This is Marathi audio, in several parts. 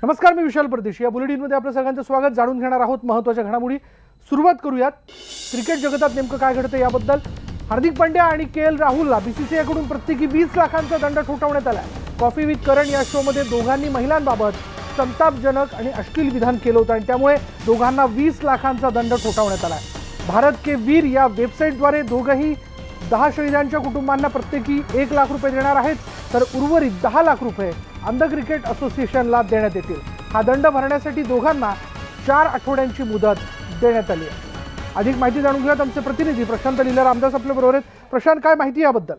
नमस्कार, मी विशाल परदेशी। या बुलेटिनमध्ये आपलं सगळ्यांचं स्वागत। जाणून घेणार आहोत महत्त्वाच्या घडामोडी। सुरुवात करूयात क्रिकेट जगतात नेमकं काय घडतं याबद्दल। हार्दिक पांड्या आणि केएल राहुलला बीसीसीआयकडून प्रत्येकी 20 लाखांचा दंड ठोठावण्यात आला। कॉफी विथ करण या शोमध्ये दोघांनी महिलांबाबत संतापजनक आणि अश्लील विधान केलं होतं आणि त्यामुळे दोघांना 20 लाखांचा दंड ठोठावण्यात आला। भारत के वीर या वेबसाईटद्वारे दोघंही 10 शहीदांच्या कुटुंबांना प्रत्येकी 1 लाख रुपये देणार आहेत, तर उर्वरित 10 लाख रुपये अंध क्रिकेट असोसिएशनला देण्यात येतील। हा दंड भरण्यासाठी दोघांना 4 आठवड्यांची मुदत देण्यात आली आहे। अधिक माहिती जाणून घेऊयात आमचे प्रतिनिधी प्रशांत लीला रामदास आपल्या बरोबर आहेत। प्रशांत, काय माहिती याबद्दल?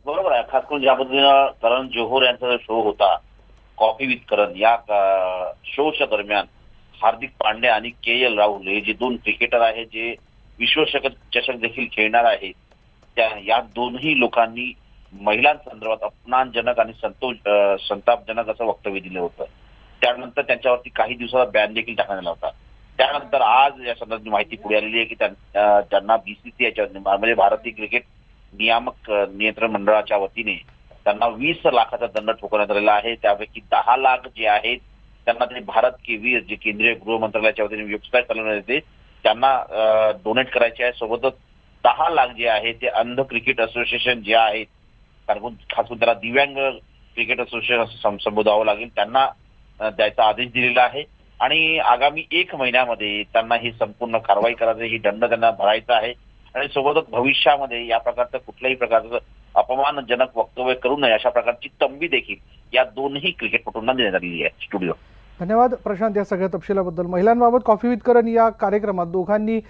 बरोबर आहे। खास करून ज्या पद्धतीनं करण जोहर यांचा शो होता कॉफी विथ करण, या शोच्या दरम्यान हार्दिक पांड्या आणि केएल राहुल हे जे दोन क्रिकेटर आहेत जे विश्वचषक देखील खेळणार आहेत, त्या या दोन्ही लोकांनी महिलांसंदर्भात अपमानजनक आणि संतापजनक असं वक्तव्य दिलं होतं। त्यानंतर त्यांच्यावरती काही दिवसाचा बॅन देखील टाकण्यात आला होता। त्यानंतर आज या संदर्भात माहिती पुढे आलेली आहे की त्यांना बीसीसीआयच्या म्हणजे भारतीय क्रिकेट नियामक नियंत्रण मंडळाच्या वतीने त्यांना 20 लाखाचा दंड ठोकवण्यात आलेला आहे। त्यापैकी 10 लाख जे आहेत त्यांना ते भारत के वीर जे केंद्रीय गृह मंत्रालयाच्या वतीने वेबसाईट चालवण्यात येते त्यांना डोनेट करायचे आहे। सोबतच 10 लाख जे आहे ते अंध क्रिकेट असोसिएशन जे आहेत, कारण खास करून त्याला दिव्यांग क्रिकेट असोसिएशन असं संबोधावं लागेल, त्यांना द्यायचा आदेश दिलेला आहे आणि आगामी 1 महिन्यामध्ये त्यांना ही संपूर्ण कारवाई करायची, ही दंड त्यांना भरायचा आहे आणि सोबतच भविष्यामध्ये या प्रकारचं कुठल्याही प्रकारचं अपमानजनक वक्तव्य करू नये अशा प्रकारची तंबी देखील या दोन्ही क्रिकेटपटूंना देण्यात आलेली आहे। स्टुडिओ धन्यवाद प्रशांत या सगळ्या तपशिलाबद्दल। महिलांबाबत कॉफी विथ करण या कार्यक्रमात दोघांनी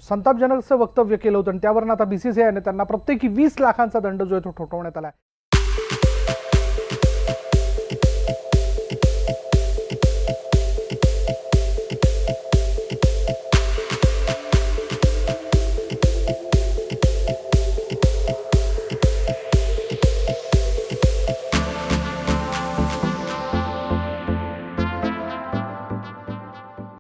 संतापजनक वक्तव्य केलं होतं आणि त्यावरून आता बीसीसीआयने त्यांना प्रत्येकी 20 लाखांचा दंड जो आहे तो ठोठावण्यात आला।